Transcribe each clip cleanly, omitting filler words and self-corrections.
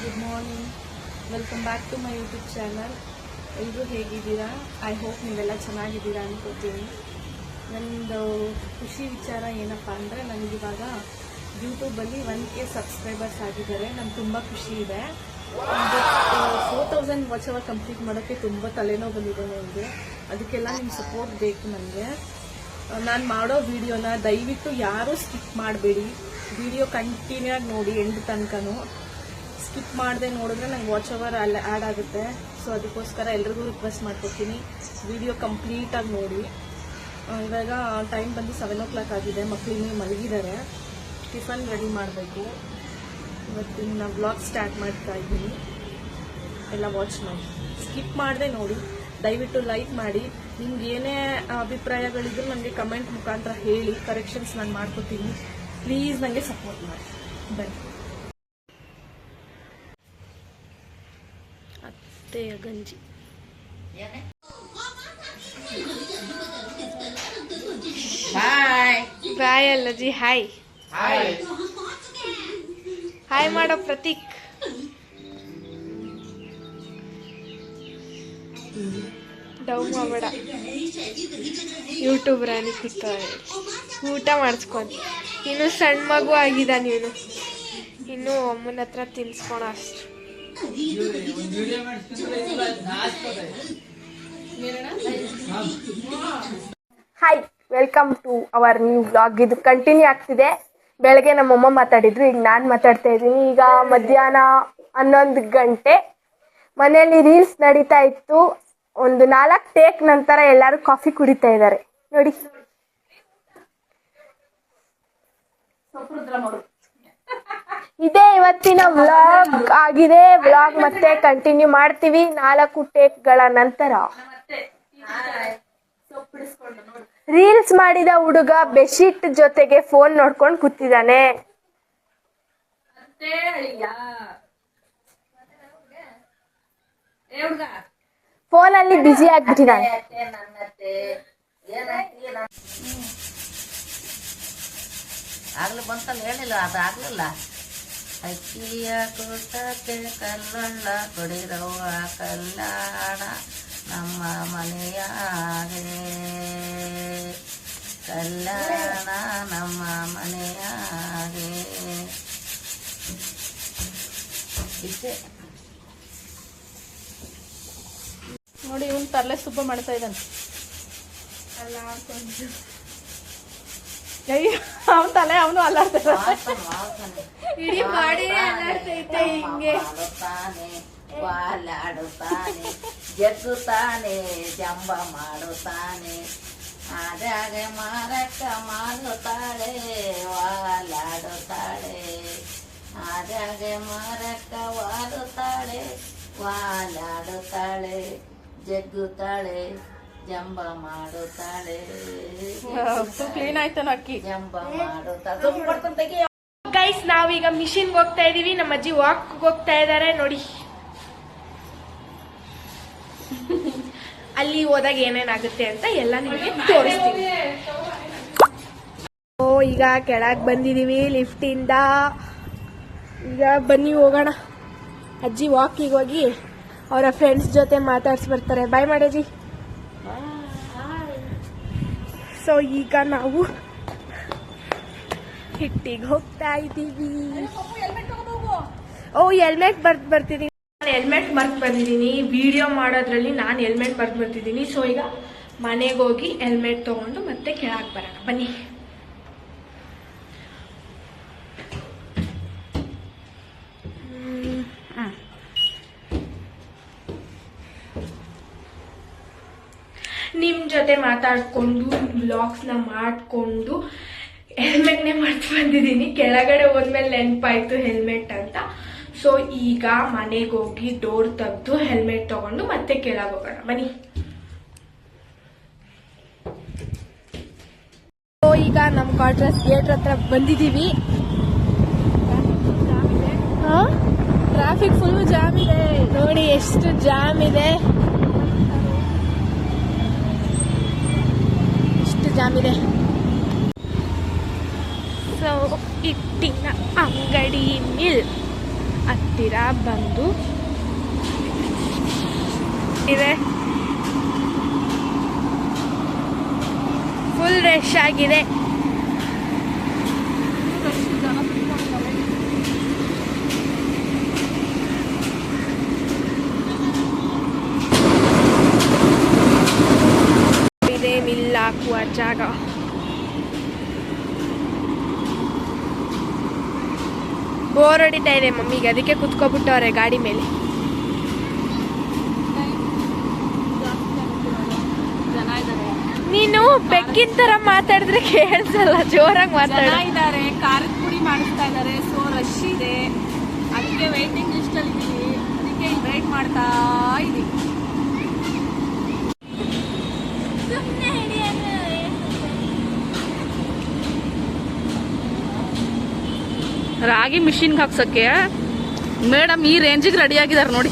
Good morning. Welcome back to my YouTube channel. ಎಲ್ಲರೂ ಹೇಗಿದ್ದೀರಾ? I hope ನೀವೆಲ್ಲ ಚೆನ್ನಾಗಿದ್ದೀರಾ ಅನ್ಕೋತೀನಿ. ನನ್ನದು ಖುಷಿ ವಿಚಾರ ಏನಪ್ಪ ಅಂದರೆ, ನನಗಿವಾಗ ಯೂಟ್ಯೂಬಲ್ಲಿ 1K ಸಬ್ಸ್ಕ್ರೈಬರ್ಸ್ ಆಗಿದ್ದಾರೆ. ನನಗೆ ತುಂಬ ಖುಷಿ ಇದೆ. 4000 ವಾಚ್ ಅವರ್ ಕಂಪ್ಲೀಟ್ ಮಾಡೋಕ್ಕೆ ತುಂಬ ತಲೆನೋವು ಬಂದಿದೆ ನನಗೆ. ಅದಕ್ಕೆಲ್ಲ ನಿಮ್ಮ ಸಪೋರ್ಟ್ ಬೇಕು ನನಗೆ. ನಾನು ಮಾಡೋ ವಿಡಿಯೋನ ದಯವಿಟ್ಟು ಯಾರೂ ಸ್ಕಿಪ್ ಮಾಡಬೇಡಿ. ವಿಡಿಯೋ ಕಂಟಿನ್ಯೂ ಆಗಿ ನೋಡಿ ಎಂಡ್ ತನಕನೂ. ಸ್ಕಿಪ್ ಮಾಡದೆ ನೋಡಿದ್ರೆ ನಂಗೆ ವಾಚ್ ಅವರ್ ಅಲ್ಲಿ ಆ್ಯಡ್ ಆಗುತ್ತೆ. ಸೊ ಅದಕ್ಕೋಸ್ಕರ ಎಲ್ರಿಗೂ ರಿಕ್ವೆಸ್ಟ್ ಮಾಡ್ಕೊತೀನಿ, ವಿಡಿಯೋ ಕಂಪ್ಲೀಟಾಗಿ ನೋಡಿ. ಇವಾಗ ಟೈಮ್ ಬಂದು 7 o'clock ಆಗಿದೆ. ಮಕ್ಕಳಿಗೆ ಮಲಗಿದ್ದಾರೆ. ಟಿಫನ್ ರೆಡಿ ಮಾಡಬೇಕು. ಇವತ್ತಿನ ವ್ಲಾಗ್ ಸ್ಟಾರ್ಟ್ ಮಾಡ್ತಾ ಇದ್ದೀನಿ. ಎಲ್ಲ ವಾಚ್ ಮಾಡಿ, ಸ್ಕಿಪ್ ಮಾಡದೆ ನೋಡಿ. ದಯವಿಟ್ಟು ಲೈಕ್ ಮಾಡಿ. ನಿಮ್ಗೆ ಏನೇ ಅಭಿಪ್ರಾಯಗಳಿದ್ರು ನನಗೆ ಕಮೆಂಟ್ ಮುಖಾಂತರ ಹೇಳಿ, ಕರೆಕ್ಷನ್ಸ್ ನಾನು ಮಾಡ್ಕೊತೀನಿ. ಪ್ಲೀಸ್ ನನಗೆ ಸಪೋರ್ಟ್ ಮಾಡಿ. ಬನ್ನಿ. ಅತ್ತೆಯ ಗಂಜಿ. ಬಾಯ್ ಅಲ್ಲಜಿ. ಹಾಯ್ ಹಾಯ್ ಮಾಡೋ ಪ್ರತೀಕ್. ಡೌ ಮಾಡಬೇಡ. ಯೂಟ್ಯೂಬ್ ರಾಣಿ ಕೂತಾರೆ. ಊಟ ಮಾಡಿಸ್ಕೊಂಡು ಇನ್ನು ಸಣ್ಣ ಮಗು ಆಗಿದ. ನೀನು ಇನ್ನು ಅಮ್ಮನ ಹತ್ರ ತಿನ್ಸ್ಕೊಳ ಅಷ್ಟು. Hi, welcome to our new vlog. ಇದು ಕಂಟಿನ್ಯೂ ಆಗ್ತಿದೆ. ಬೆಳಗ್ಗೆ ನಮ್ಮಮ್ಮ ಮಾತಾಡಿದ್ರು, ಈಗ ನಾನು ಮಾತಾಡ್ತಾ ಇದ್ದೀನಿ. ಈಗ ಮಧ್ಯಾಹ್ನ 11 ಗಂಟೆ. ಮನೆಯಲ್ಲಿ ರೀಲ್ಸ್ ನಡೀತಾ ಇತ್ತು. ಒಂದು 4 ಟೇಕ್ ನಂತರ ಎಲ್ಲರೂ ಕಾಫಿ ಕುಡಿತಾ ಇದ್ದಾರೆ ನೋಡಿ. ಇದೇ ಇವತ್ತಿನ ವ್ಲಾಗ್ ಆಗಿದೆ. ವ್ಲಾಗ್ ಮತ್ತೆ ಕಂಟಿನ್ಯೂ ಮಾಡ್ತೀವಿ 4 ಟೇಕ್ಗಳ ನಂತರ. ರೀಲ್ಸ್ ಮಾಡಿದ ಹುಡುಗ ಬೆಡ್ಶೀಟ್ ಜೊತೆಗೆ ಫೋನ್ ನೋಡ್ಕೊಂಡು ಕೂತಿದ್ದಾನೆ. ಫೋನಲ್ಲಿ ಬಿಸಿ ಆಗ್ಬಿಟ್ಟಿದ್ದಾನೆ. ಆಗ್ಲಿ ಬಂತಲ್ಲ, ಹೇಳಿಲ್ಲ ಅದು ಆಗ್ಲಿಲ್ಲ. ಅಕ್ಕಿಯ ಕೂಟಕ್ಕೆ ಕಲ್ಲಳ್ಳ ಕೊಡಿರವ್ವ ಕಲ್ಯಾಣ ನಮ್ಮ ಮನೆಯಾಗೆ, ಕಲ್ಯಾಣ ನಮ್ಮ ಮನೆಯಾಗೆ. ಇಷ್ಟೇ ನೋಡಿ, ಇವನು ತರಲೆ ಸುಬ್ಬ ಮಾಡ್ತಾ ಇದ್ದಾನೆ. ಅವನ ತಲೆ ಅವನು ಅಲ್ಲಾಡ್ತಾನೆ. ಇಡೀ ಮಾಡಿ ಅಲ್ಲಾಡ್ತೈತೆ ಹಿಂಗೆ. ವಾಲಾಡುತ್ತಾನೆ, ಜಗ್ಗುತ್ತಾನೆ, ಜಂಬ ಮಾಡುತ್ತಾನೆ. ಆದಾಗೆ ಮಾರಕ್ಕ ಮಾಡುತ್ತಾಳೆ, ವಾಲಾಡುತ್ತಾಳೆ. ಆದಾಗೆ ಮಾರಕ್ಕ ವಾಡುತ್ತಾಳೆ, ವಾಲಾಡುತ್ತಾಳೆ, ಜಗ್ಗುತ್ತಾಳೆ, ಜಂಬ ಮಾಡುತ್ತಾಳೆ. ಕ್ಲೀನ್ ಆಯ್ತು ಅಕ್ಕಿ. ಜಂಬ ಮಾಡುತ್ತಾಳೆ. ಗೈಸ್, ನಾವೀಗ ಮಿಷಿನ್ಗೆ ಹೋಗ್ತಾ ಇದೀವಿ. ನಮ್ಮ ಅಜ್ಜಿ ವಾಕ್ ಹೋಗ್ತಾ ಇದಾರೆ ನೋಡಿ. ಅಲ್ಲಿ ಹೋದಾಗ ಏನೇನಾಗುತ್ತೆ ಅಂತ ಎಲ್ಲ ನಿಮಗೆ ತೋರಿಸ್ತೀವಿ. ಈಗ ಕೆಳಗೆ ಬಂದಿದೀವಿ ಲಿಫ್ಟ್ ಇಂದ. ಈಗ ಬನ್ನಿ ಹೋಗೋಣ. ಅಜ್ಜಿ ವಾಕಿಗೆ ಹೋಗಿ ಅವರ ಫ್ರೆಂಡ್ಸ್ ಜೊತೆ ಮಾತಾಡ್ಸಿ ಬರ್ತಾರೆ. ಬಾಯ್ ಮಾಡಜ್ಜಿ. ಸೊ ಈಗ ನಾವು ಹಿಟ್ಟಿಗೆ ಹೋಗ್ತಾ ಇದ್ದೀವಿ. ಓ, ಹೆಲ್ಮೆಟ್ ಬರ್ತಿದ್ದೀನಿ. ನಾನು ಹೆಲ್ಮೆಟ್ ಮರ್ತು ಬಂದಿದ್ದೀನಿ. ವಿಡಿಯೋ ಮಾಡೋದ್ರಲ್ಲಿ ನಾನು ಹೆಲ್ಮೆಟ್ ಮರ್ತು ಬರ್ತಿದ್ದೀನಿ. ಸೊ ಈಗ ಮನೆಗೆ ಹೋಗಿ ಹೆಲ್ಮೆಟ್ ತಗೊಂಡು ಮತ್ತೆ ಕೆಳಗೆ ಬರೋಣ. ಬನ್ನಿ. ನಿಮ್ಮ ಜೊತೆ ಮಾತಾಡ್ಕೊಂಡು ವ್ಲಾಗ್ಸ್ನ ಮಾಡಿಕೊಂಡು ಹೆಲ್ಮೆಟ್ನೇ ಮರ್ತು ಬಂದಿದ್ದೀನಿ. ಕೆಳಗಡೆ ಹೋದ್ಮೇಲೆ ನೆನಪಾಯ್ತು ಹೆಲ್ಮೆಟ್ ಅಂತ. ಸೊ ಈಗ ಮನೆಗೆ ಹೋಗಿ ಡೋರ್ ತೆಗೆದು ಹೆಲ್ಮೆಟ್ ತಗೊಂಡು ಮತ್ತೆ ಕೆಳಗೆ ಹೋಗೋಣ. ಬನ್ನಿ. ಸೊ ಈಗ ನಮ್ಮ ಕ್ವಾರ್ಟರ್ಸ್ ಗೇಟ್ ಹತ್ರ ಬಂದಿದ್ದೀವಿ. ಟ್ರಾಫಿಕ್ ಫುಲ್ ಜಾಮ್ ಇದೆ ನೋಡಿ. ಎಷ್ಟು ಜಾಮ್ ಇದೆ, ಎಷ್ಟು ಜಾಮ್ ಇದೆ. ಸೊ ಹಿಟ್ಟಿನ ಅಂಗಡಿ ಮಿಲ್. ಹತ್ತಿರ ಬಂದು ಇದೆ. ಫುಲ್ ರಶ್ ಆಗಿದೆ. ಇದೆ ಮಿಲ್ ಹಾಕುವ ಜಾಗ. ಬೋರ್ ಹೊಡಿತಾ ಇದೆ ಮಮ್ಮಿಗೆ, ಅದಕ್ಕೆ ಕುತ್ಕೊಬಿಟ್ಟವ್ರೆ ಗಾಡಿ ಮೇಲೆ. ನೀನು ಬೆಕ್ಕಿನ ತರ ಮಾತಾಡಿದ್ರೆ ಕೇಳಿಸಲ್ಲ, ಜೋರಾಗಿ ಮಾತಾಡ. ಇದ್ದಾರೆ, ಖಾರದ ಪುಡಿ ಮಾಡಿಸ್ತಾ ಇದ್ದಾರೆ. ಸೊ ರಶ್ ಇದೆ, ಅದಕ್ಕೆ ವೇಟಿಂಗ್ ಲಿಸ್ಟ್ ಅಲ್ಲಿ ಇದ್ದೀವಿ. ಅದಕ್ಕೆ ವೇಟ್ ಮಾಡ್ತಾ ಇದೀವಿ. ರಾಗಿ ಮಿಷಿನ್ಗೆ ಹಾಕ್ಸಕ್ಕೆ ಮೇಡಮ್ ಈ ರೇಂಜಿಗೆ ರೆಡಿ ಆಗಿದ್ದಾರೆ ನೋಡಿ.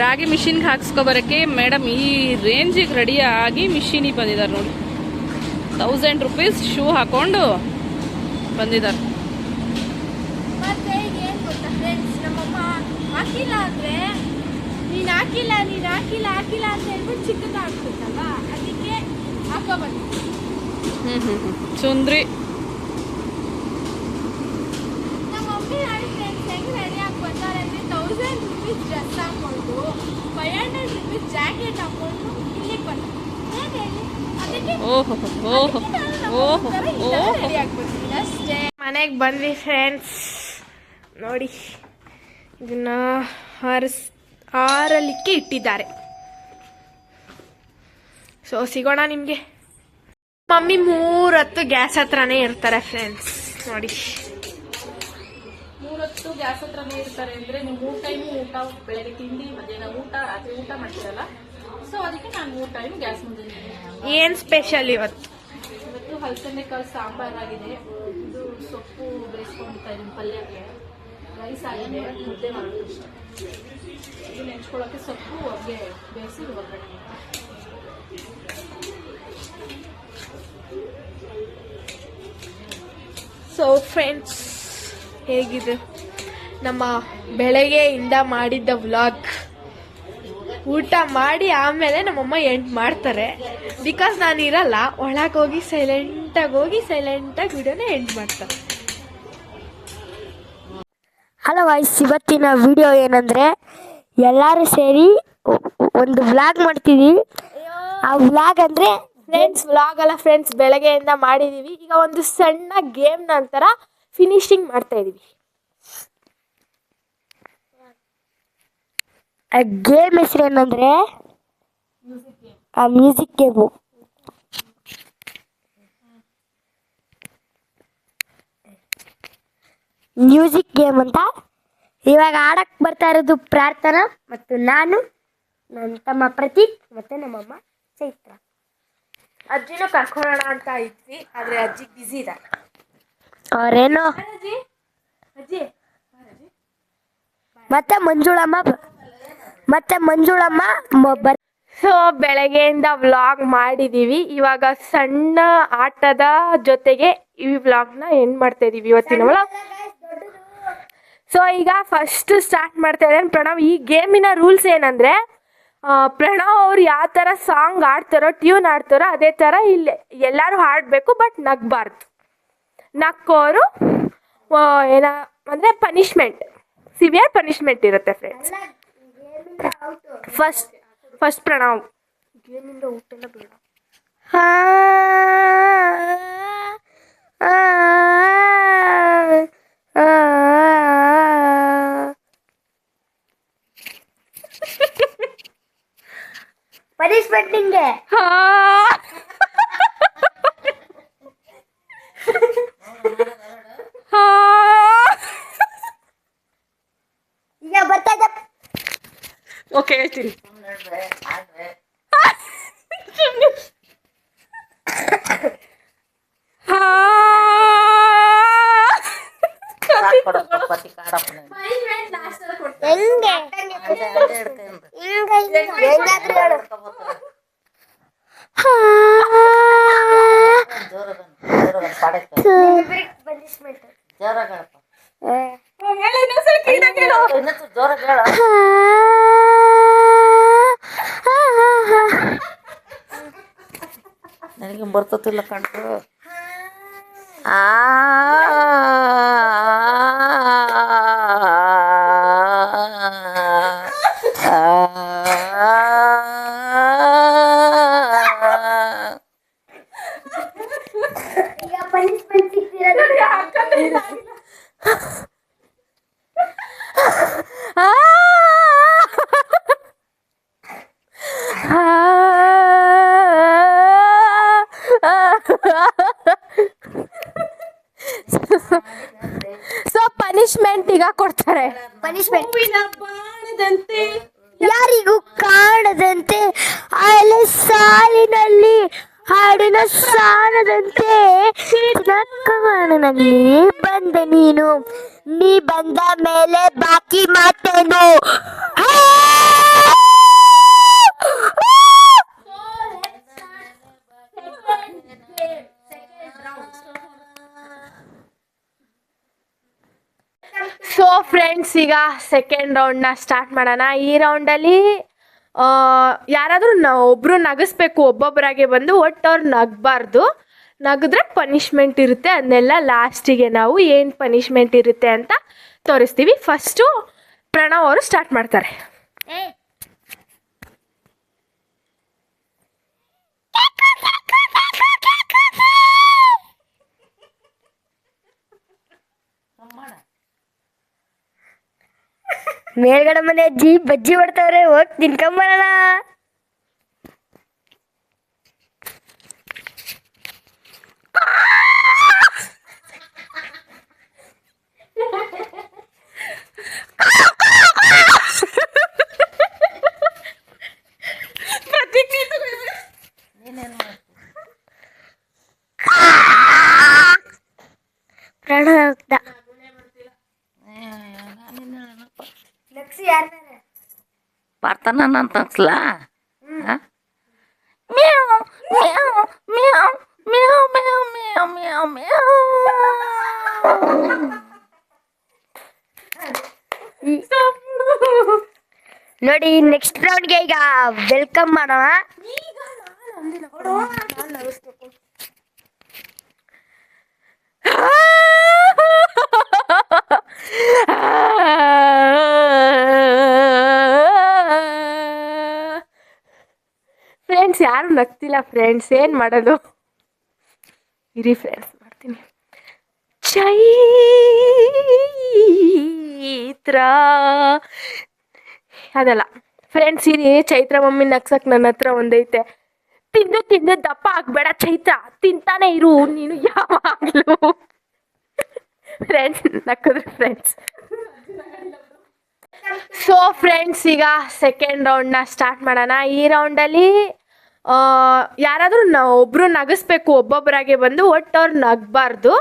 ರಾಗಿ ಮಿಷಿನ್ಗೆ ಹಾಕ್ಸ್ಕೊಬರಕ್ಕೆ ಮೇಡಮ್ ಈ ರೇಂಜಿಗೆ ರೆಡಿ ಆಗಿ ಮಿಷಿನಿಗೆ ಬಂದಿದ್ದಾರೆ ನೋಡಿ. 1000 ರೂಪೀಸ್ ಶೂ ಹಾಕೊಂಡು ಬಂದಿದ್ದಾರೆ. ಮತ್ತೆ ಏನ್ ಗೊತ್ತಾ ಫ್ರೆಂಡ್ಸ್, ನಮ್ಮಮ್ಮ ಹಾಕಿಲ್ಲ ಅಂದ್ರೆ ನೀನ್ ಹಾಕಿಲ್ಲ ಅಂತ ಹೇಳ್ಬಿಟ್ಟು ಚಿಕ್ಕದಾಗ್ಬಿಡುತ್ತಲ್ವಾ, ಅದಕ್ಕೆ ಹಾಕೋ ಬಂದಿ. ಸುಂದ್ರಿ ನಮ್ಮ ಮಮ್ಮಿ ನಾಳೆ ಫ್ರೆಂಡ್ಸ್ ಹೆಂಗ್ ರೆಡಿ ಆಗಿ ಬರ್ತಾರೆ ಅಂದ್ರೆ 1000 ರೂಪೀಸ್ ಡ್ರೆಸ್ ಹಾಕೊಂಡು 500 ರೂಪೀಸ್ ಜಾಕೆಟ್ ಹಾಕೊಂಡು ಇಲ್ಲಿಗೆ ಬಂದ. ಏನ್ ಹೇಳಿ, ಅದಕ್ಕೆ ರೆಡಿ ಆಗ್ಬಿಡ್ತೀನಿ ಅಷ್ಟೇ. ಮನೆಗೆ ಬಂದ್ವಿ ಫ್ರೆಂಡ್ಸ್, ನೋಡಿ ಇದನ್ನ ಆರಲಿಕ್ಕೆ ಇಟ್ಟಿದ್ದಾರೆ. ಸೊ ಸಿಗೋಣ ನಿಮಗೆ. ಮಮ್ಮಿ 3 ಹೊತ್ತು ಗ್ಯಾಸ್ ಹತ್ರನೇ ಇರ್ತಾರೆ ಫ್ರೆಂಡ್ಸ್, ನೋಡಿ 3 ಹೊತ್ತು ಗ್ಯಾಸ್ ಹತ್ರನೇ ಇರ್ತಾರೆ ಅಂದ್ರೆ ನೀವು 3 ಟೈಮ್ ಊಟ, ಬೆಳಗ್ಗೆ ತಿಂಡಿ, ಮಧ್ಯಾಹ್ನ ಊಟ, ರಾತ್ರಿ ಊಟ ಮಾಡ್ತೀರಲ್ಲ. ಸೊ ಅದಕ್ಕೆ ನಾನು 3 ಟೈಮ್ ಗ್ಯಾಸ್ ಮುಂದೆ. ಏನ್ ಸ್ಪೆಷಲ್ ಇವತ್ತು? ಇವತ್ತು ಹಲಸಂದೆಕಾಳು ಸಾಂಬಾರ್ ಆಗಿದೆ, ಇದು ಸೊಪ್ಪು ಬೇಯಿಸ್ಕೊಂಡಿರ್ತಾ ಇದೀನಿ ಪಲ್ಯಕ್ಕೆ, ರೈಸ್ ಆಗಿದೆ, ಮುದ್ದೆ ಮಾಡೋದು. ಇದು ನೆಂಚ್ಕೊಳ್ಳೋಕೆ ಸೊಪ್ಪು ಹೊಗೆ ಬೇಯಿಸಿ ಒಗ್ಗರಣೆ. ಸೊ ಫ್ರೆಂಡ್ಸ್, ಹೇಗಿದೆ ನಮ್ಮ ಬೆಳಗ್ಗೆಯಿಂದ ಮಾಡಿದ್ದ ವ್ಲಾಗ್? ಊಟ ಮಾಡಿ ಆಮೇಲೆ ನಮ್ಮಮ್ಮ ಎಂಡ್ ಮಾಡ್ತಾರೆ, ಬಿಕಾಸ್ ನಾನು ಇರಲ್ಲ. ಒಳಗೆ ಹೋಗಿ ಸೈಲೆಂಟಾಗಿ ವಿಡಿಯೋನ ಎಂಡ್ ಮಾಡ್ತಾರೆ. ಹಲೋ ವಾಯ್ಸ್, ಇವತ್ತಿನ ವಿಡಿಯೋ ಏನಂದರೆ ಎಲ್ಲರೂ ಸೇರಿ ಒಂದು ವ್ಲಾಗ್ ಮಾಡ್ತಿದ್ದೀವಿ. ಆ ವ್ಲಾಗ್ ಅಂದರೆ ಫ್ರೆಂಡ್ಸ್ ವ್ಲಾಗ್ ಅಲ್ಲ ಫ್ರೆಂಡ್ಸ್, ಬೆಳಗ್ಗೆಯಿಂದ ಮಾಡಿದೀವಿ. ಈಗ ಒಂದು ಸಣ್ಣ ಗೇಮ್ ನಂತರ ಫಿನಿಶಿಂಗ್ ಮಾಡ್ತಾ ಇದೀವಿ. ಆ ಗೇಮ್ ಹೆಸರು ಏನಂದರೆ ಆ ಮ್ಯೂಸಿಕ್ ಗೇಮು. ಮ್ಯೂಸಿಕ್ ಗೇಮ್ ಅಂತ. ಇವಾಗ ಆಡಕ್ಕೆ ಬರ್ತಾ ಇರೋದು ಪ್ರಾರ್ಥನಾ ಮತ್ತು ನಾನು, ನನ್ನ ತಮ್ಮ ಪ್ರತೀಕ್ ಮತ್ತು ನಮ್ಮಮ್ಮ ಚೈತ್ರ. ಅಜ್ಜಿನೂ ಕರ್ಕೊಳ್ಳೋಣ ಅಂತ ಇದ್ವಿ, ಆದ್ರೆ ಅಜ್ಜಿ ಬಿಸಿ ಇದ್ದಾರೆ. ಅವರೇನು ಅಜ್ಜಿ ಮತ್ತೆ ಮಂಜುಳಮ್ಮ ಸೊ ಬೆಳಗ್ಗೆಯಿಂದ ವ್ಲಾಗ್ ಮಾಡಿದೀವಿ. ಇವಾಗ ಸಣ್ಣ ಆಟದ ಜೊತೆಗೆ ಈ ವ್ಲಾಗ್ನ ಎಂಡ್ ಮಾಡ್ತಾ ಇದೀವಿ ಇವತ್ತಿನ ವ್ಲಾಗ್. ಸೊ ಈಗ ಫಸ್ಟ್ ಸ್ಟಾರ್ಟ್ ಮಾಡ್ತಾ ಇದ್ದೇನೆ. ಪ್ರಣವ್, ಈ ಗೇಮಿನ ರೂಲ್ಸ್ ಏನಂದ್ರೆ, ಪ್ರಣವ್ ಅವ್ರು ಯಾವ ಥರ ಸಾಂಗ್ ಆಡ್ತಾರೋ, ಟ್ಯೂನ್ ಆಡ್ತಾರೋ ಅದೇ ಥರ ಇಲ್ಲಿ ಎಲ್ಲರೂ ಹಾಡಬೇಕು, ಬಟ್ ನಗ್ಬಾರ್ದು. ನಕ್ಕೋರು ಅಂದರೆ ಪನಿಷ್ಮೆಂಟ್, ಸಿವಿಯರ್ ಪನಿಷ್ಮೆಂಟ್ ಇರುತ್ತೆ ಫ್ರೆಂಡ್ಸ್. ಫಸ್ಟ್ ಪ್ರಣವ್, ಗೇಮಿಂದ ಊಟ ಎಲ್ಲ ಬೇಡ. ಪನಿಷ್ಮೆಂಟ್ ನಿಂಗೆ. ಈಗ ಬರ್ತಾ ಇದೆ. ಓಕೆ ಹೇಳ್ತೀನಿ. ಹೆಂಗೆ ಹೆಂಗಾದ್ರೂ ಹೇಳು. ಪಡಕ್ಕೆ ಪನಿಷ್ಮೆಂಟ್ ಜೋರಾಗಿ ಹೇಳಪ್ಪ. ಹೇಳು ಇನ್ನೊಂದ್ಸಲ ಕ್ಲೀನಾಗಿ ಹೇಳು. ಇನ್ನೊಂದು ಜೋರಾಗಿ ಹೇಳ. ನನಗೆ ಬರ್ತತಿಲ್ಲ ಕಂಡ್ರು. ಆ ಈಗ ಪನಿಷ್ಮೆಂಟ್ ಸಿಗ್ತಿರೋದು ಸೊ ಪನಿಷ್ಮೆಂಟ್ ಈಗ ಕೊಡ್ತಾರೆ. ಪನಿಷ್ಮೆಂಟ್ ಹೂವಿನ ಬಾಣದಂತೆ ಯಾರಿಗೂ ಕಾಣದಂತೆ ಅಲೆ ಸಾಲಿನಲ್ಲಿ ಹಾಡಿನ ಸಾಲದಂತೆ ನಕ್ಕವನಲ್ಲಿ ಬಂದ ನೀ ಬಂದ ಮೇಲೆ ಬಾಕಿ ಮಾತೇನು ಸೊ ಫ್ರೆಂಡ್ಸ್, ಈಗ ಸೆಕೆಂಡ್ ರೌಂಡ್ನ ಸ್ಟಾರ್ಟ್ ಮಾಡೋಣ. ಈ ರೌಂಡಲ್ಲಿ ಯಾರಾದರೂ ಒಬ್ಬರು ನಗಿಸ್ಬೇಕು, ಒಬ್ಬೊಬ್ಬರಾಗೆ ಬಂದು ಒಟ್ಟು ಅವ್ರು ನಗಬಾರ್ದು. ನಗಿದ್ರೆ ಪನಿಷ್ಮೆಂಟ್ ಇರುತ್ತೆ. ಅದನ್ನೆಲ್ಲ ಲಾಸ್ಟಿಗೆ ನಾವು ಏನು ಪನಿಷ್ಮೆಂಟ್ ಇರುತ್ತೆ ಅಂತ ತೋರಿಸ್ತೀವಿ. ಫಸ್ಟು ಪ್ರಣವ್ ಅವರು ಸ್ಟಾರ್ಟ್ ಮಾಡ್ತಾರೆ. ಮೇಲ್ಗಡೆ ಮನೆ ಅಜ್ಜಿ ಬಜ್ಜಿ ಮಾಡ್ತಾವ್ರೆ, ಹೋಗಿ ತಿನ್ಕೊಂಬರೋಣ. ಪ್ರಣವ್ ನಕ್ಸಿ ಯಾರ ಬರ್ತಾನ ಅಂತ ಅನ್ಸ್ಲಾ? ಮ್ಯಾವ್ ಮ್ಯಾವ್ ಮ್ಯಾವ್ ಮ್ಯಾವ್ ಮ್ಯಾವ್ ಮ್ಯಾವ್ ಮ್ಯಾವ್ ಮ್ಯಾವ್. ನೋಡಿ, ನೆಕ್ಸ್ಟ್ ರೌಂಡ್ಗೆ ಈಗ ವೆಲ್ಕಮ್ ಮಾಡೋಣ. ಫ್ರೆಂಡ್ಸ್, ಯಾರು ನಗ್ತಿಲ್ಲ ಫ್ರೆಂಡ್ಸ್, ಏನು ಮಾಡೋದು? ಇರಿ ಫ್ರೆಂಡ್ಸ್, ಮಾಡ್ತೀನಿ. ಚೈತ್ರ ಅದಲ್ಲ ಫ್ರೆಂಡ್ಸ್, ಇರಿ. ಚೈತ್ರ ಮಮ್ಮಿ ನಗ್ಸಕ್ ನನ್ನ ಹತ್ರ ಒಂದೈತೆ. ತಿಂದು ತಿಂದು ದಪ್ಪ ಆಗ್ಬೇಡ ಚೈತ್ರ, ತಿಂತಾನೆ ಇರು ನೀನು ಯಾವಾಗಲೂ. ಫ್ರೆಂಡ್ಸ್ ನಕ್ಕಿದ್ರು ಫ್ರೆಂಡ್ಸ್. ಸೊ ಫ್ರೆಂಡ್ಸ್, ಈಗ ಸೆಕೆಂಡ್ ರೌಂಡ್ನ ಸ್ಟಾರ್ಟ್ ಮಾಡೋಣ. ಈ ರೌಂಡಲ್ಲಿ ಯಾರಾದರೂ ಒಬ್ಬರು ನಗಿಸ್ಬೇಕು, ಒಬ್ಬೊಬ್ಬರಾಗೆ ಬಂದು ಒಟ್ಟು ಅವ್ರು ನಗಬಾರ್ದು.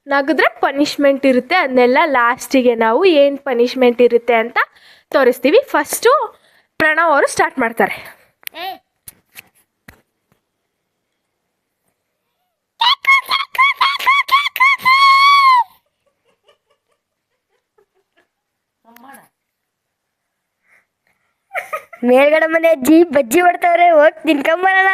ನಗಿದ್ರೆ ಪನಿಷ್ಮೆಂಟ್ ಇರುತ್ತೆ. ಅದನ್ನೆಲ್ಲ ಲಾಸ್ಟಿಗೆ ನಾವು ಏನು ಪನಿಷ್ಮೆಂಟ್ ಇರುತ್ತೆ ಅಂತ ತೋರಿಸ್ತೀವಿ. ಫಸ್ಟು ಪ್ರಣವ್ ಅವರು ಸ್ಟಾರ್ಟ್ ಮಾಡ್ತಾರೆ. ಮೇಲ್ಗಡೆ ಮನೆ ಅಜ್ಜಿ ಬಜ್ಜಿ ಮಾಡ್ತಾವ್ರೆ, ಹೋಗಿ ತಿನ್ಕೊಂಬರೋಣ.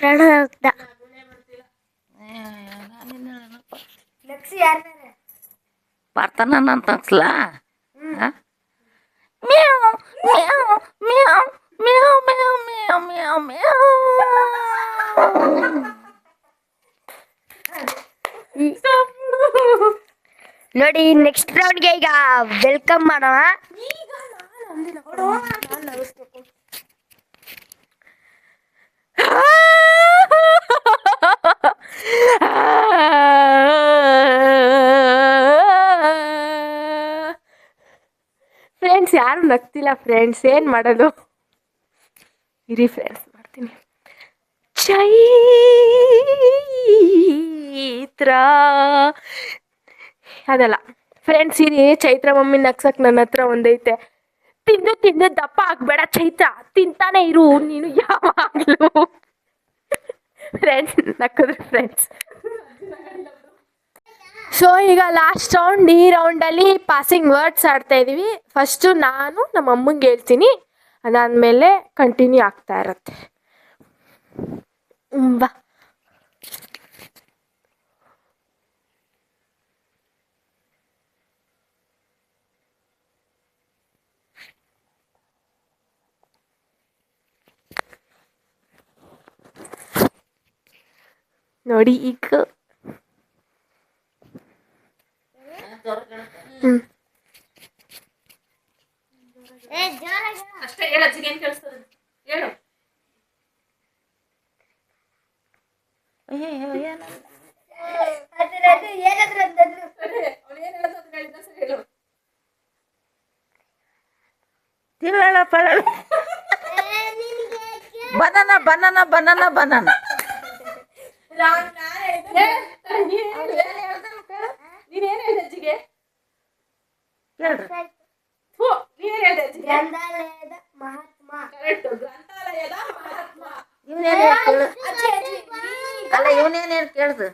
ಪ್ರಣವ್ ನಕ್ಸಿ ಯಾರ ಬರ್ತಾನ ಅಂತ ಅನ್ಸ್ಲಾ? ಮ್ಯಾವ್ ಮ್ಯಾವ್ ಮ್ಯಾವ್ ಮ್ಯಾವ್ ಮ್ಯಾವ್ ಮ್ಯಾವ್ ಮ್ಯಾವ್ ಮ್ಯಾವ್. ನೋಡಿ, ನೆಕ್ಸ್ಟ್ ರೌಂಡ್ಗೆ ಈಗ ವೆಲ್ಕಮ್ ಮಾಡೋಣ. ಫ್ರೆಂಡ್ಸ್, ಯಾರು ನಗ್ತಿಲ್ಲ ಫ್ರೆಂಡ್ಸ್, ಏನು ಮಾಡೋದು? ಇರಿ ಫ್ರೆಂಡ್ಸ್ ಮಾಡ್ತೀನಿ. ಚೈತ್ರ ಅದಲ್ಲ ಫ್ರೆಂಡ್ಸ್, ಇರಿ ಚೈತ್ರ ಮಮ್ಮಿ ನಗ್ಸಕ್ ನನ್ನ ಹತ್ರ ಒಂದೈತೆ. ತಿಂದು ತಿಂದು ದಪ್ಪ ಆಗ್ಬೇಡ ಚೈತ್ರ, ತಿಂತಾನೆ ಇರು ನೀನು ಯಾವಾಗಲೂ. ಫ್ರೆಂಡ್ಸ್ ನಕ್ಕಿದ್ರು ಫ್ರೆಂಡ್ಸ್. ಸೊ ಈಗ ಲಾಸ್ಟ್ ರೌಂಡ್, ಈ ರೌಂಡಲ್ಲಿ ಪಾಸಿಂಗ್ ವರ್ಡ್ಸ್ ಆಡ್ತಾ ಇದೀವಿ. ಫಸ್ಟು ನಾನು ನಮ್ಮ ಅಮ್ಮಂಗೆ ಹೇಳ್ತೀನಿ, ಅದಾದಮೇಲೆ ಕಂಟಿನ್ಯೂ ಆಗ್ತಾ ಇರತ್ತೆ. ಬಾ. ನೋಡಿ ಈಗ ಅಷ್ಟೇ ಹೇಳು, ಅಜ್ಜಿಗೆ ಏನ್ ಕೇಳಿಸ್ತದೆ ಹೇಳು. Banana banana banana banana. ನೀನೇನ್ ಹೇಳ್ದೆ ಅಜ್ಜಿಗೆ? ಕೇಳ್ರಿ. ನೀನೇನ್ ಹೇಳ್ದೆ ಅಜ್ಜಿಗೆ? ಗ್ರಂಥಾಲಯದ ಮಹಾತ್ಮ. ಕರೆಕ್ಟ್, ಗ್ರಂಥಾಲಯದ ಮಹಾತ್ಮ. ಇವನೇನ್ ಕೇಳು. ಅಲ್ಲ ಇವನೇನೇನು ಕೇಳ್ದು.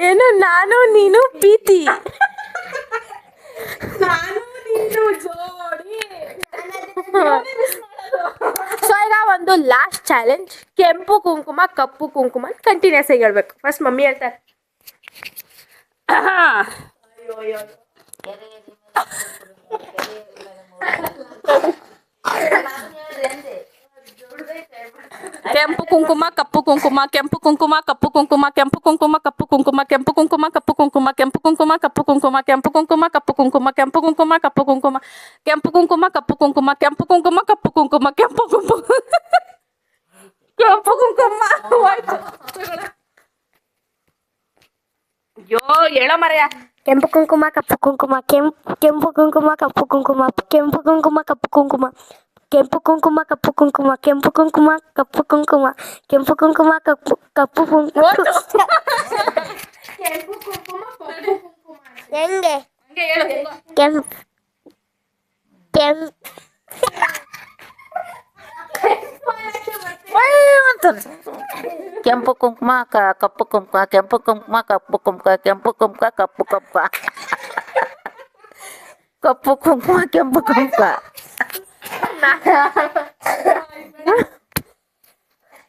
ಏನು ನಾನು ನೀನು ಪ್ರೀತಿ, ನಾನು ನೀನು ಜೋಡಿ. ಸೊ ಈಗ ಒಂದು ಲಾಸ್ಟ್ ಚಾಲೆಂಜ್, ಕೆಂಪು ಕುಂಕುಮ ಕಪ್ಪು ಕುಂಕುಮ ಕಂಟಿನ್ಯೂಸ್ ಆಗಿ ಹೇಳ್ಬೇಕು. ಫಸ್ಟ್ ಮಮ್ಮಿ ಹೇಳ್ತಾರೆ. ಕೆಂಪು ಕುಂಕುಮ ಕಪ್ಪು ಕುಂಕುಮ, ಕೆಂಪು ಕುಂಕುಮ ಕಪ್ಪು ಕುಂಕುಮ, ಕೆಂಪು ಕುಂಕುಮ ಕಪ್ಪು ಕುಂಕುಮ, ಕೆಂಪು ಕುಂಕುಮ ಕಪ್ಪು ಕುಂಕುಮ, ಕೆಂಪು ಕುಂಕುಮ ಕಪ್ಪು ಕುಂಕುಮ, ಕೆಂಪು ಕುಂಕುಮ ಕಪ್ಪು ಕುಂಕುಮ, ಕೆಂಪು ಕುಂಕುಮ ಕಪ್ಪು ಕುಂಕುಮ, ಕೆಂಪು ಕುಂಕುಮ ಕಪ್ಪು ಕುಂಕುಮ, ಕೆಂಪು ಕುಂಕುಮ ಕಪ್ಪು ಕುಂಕುಮ, ಕೆಂಪು ಕುಂಕುಮ ಕೆಂಪು ಕುಂಕುಮ. ಅಯ್ಯೋ ಹೇಳೋ ಮರೆಯ. ಕೆಂಪು ಕುಂಕುಮ ಕಪ್ಪು ಕುಂಕುಮ, ಕೆಂಪು ಕುಂಕುಮ ಕಪ್ಪು ಕುಂಕುಮ, ಕೆಂಪು ಕುಂಕುಮ ಕಪ್ಪು ಕುಂಕುಮ, ಕೆಂಪು ಕುಂಕುಮ ಕಪ್ಪು ಕುಂಕುಮ, ಕೆಂಪು ಕುಂಕುಮ ಕಪ್ಪು ಕುಂಕುಮ, ಕೆಂಪು ಕುಂಕುಮ ಕಪ್ಪು ಕಪ್ಪು ಕುಂಕುಮ. ಕೆಂಪು ಕುಂಕುಮ ಕಪ್ಪು ಕುಂಕುಮ ಹೆಂಗೆ? ಹಂಗೆ ಹೇಳು ಹೆಂಗೋ. ಕೆಂಪು ಕೆಂಪು ಕೆಂಪು ಕುಂಕುಮ ಕಪ್ಪು ಕುಂಕುಮ, ಕೆಂಪು ಕುಂಕುಮ ಕಪ್ಪು ಕುಂಕುಮ, ಕೆಂಪು ಕುಂಕುಮ ಕಪ್ಪು ಕುಂಕುಮ, ಕಪ್ಪು ಕುಂಕುಮ ಕೆಂಪು ಕುಂಕುಮ.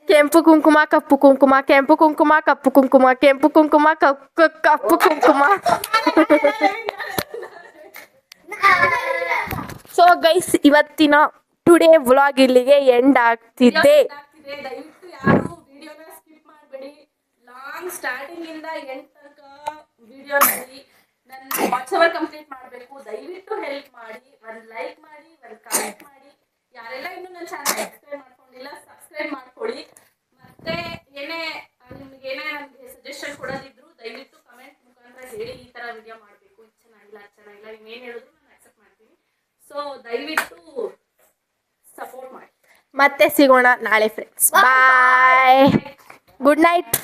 ಕೆಂಪು ಕುಂಕುಮ ಕಪ್ಪು ಕುಂಕುಮ, ಕೆಂಪು ಕುಂಕುಮ ಕಪ್ಪು ಕುಂಕುಮ, ಕೆಂಪು ಕುಂಕುಮ ಕಪ್ಪು ಕುಂಕುಮ. ಸೊ ಗೈಸ್, ಇವತ್ತಿನ ಟುಡೇ ವ್ಲಾಗ್ ಇಲ್ಲಿಗೆ ಎಂಡ್ ಆಗ್ತಿದೆ. ದಯವಿಟ್ಟು ಯಾರು ವಿಡಿಯೋನ ಸ್ಕಿಪ್ ಮಾಡಬೇಡಿ. ಲಾಂಗ್ ಸ್ಟಾರ್ಟಿಂಗ್ ಇಂದ ಎಂಡ್ ತನಕ ವಿಡಿಯೋ ನೋಡಿ. ನನ್ನ ವಾಚ್ ಅವರ್ ಕಂಪ್ಲೀಟ್ ಮಾಡಬೇಕು. ದಯವಿಟ್ಟು ಹೆಲ್ಪ್ ಮಾಡಿ, ಒಂದು ಲೈಕ್ ಮಾಡಿ, ಒಂದು ಕಾಮೆಂಟ್ ಮಾಡಿ. ಯಾರೆಲ್ಲ ಇನ್ನೂ ನನ್ನ ಚಾನಲ್ ಸಬ್ಸ್ಕ್ರೈಬ್ ಮಾಡ್ಕೊಂಡಿಲ್ಲ, ಸಬ್ಸ್ಕ್ರೈಬ್ ಮಾಡ್ಕೊಳ್ಳಿ. ಮತ್ತೆ ನಿಮ್ಗೆ ಏನೇ ನನಗೆ ಸಜೆಷನ್ ಕೊಡೋದಿದ್ರು ದಯವಿಟ್ಟು ಕಮೆಂಟ್ ಮುಖಾಂತರ ಹೇಳಿ. ಈ ಥರ ವಿಡಿಯೋ ಮಾಡಬೇಕು, ಇದು ಚೆನ್ನಾಗಿಲ್ಲ, ಅದು ಚೆನ್ನಾಗಿಲ್ಲ, ಇನ್ನೇನು ಹೇಳಿದ್ರು ನಾನು ಅಕ್ಸೆಪ್ಟ್ ಮಾಡ್ತೀನಿ. ಸೊ ದಯವಿಟ್ಟು ಸಪೋರ್ಟ್ ಮಾಡಿ. ಮತ್ತೆ ಸಿಗೋಣ ನಾಳೆ ಫ್ರೆಂಡ್ಸ್. ಬಾಯ್, ಗುಡ್ ನೈಟ್.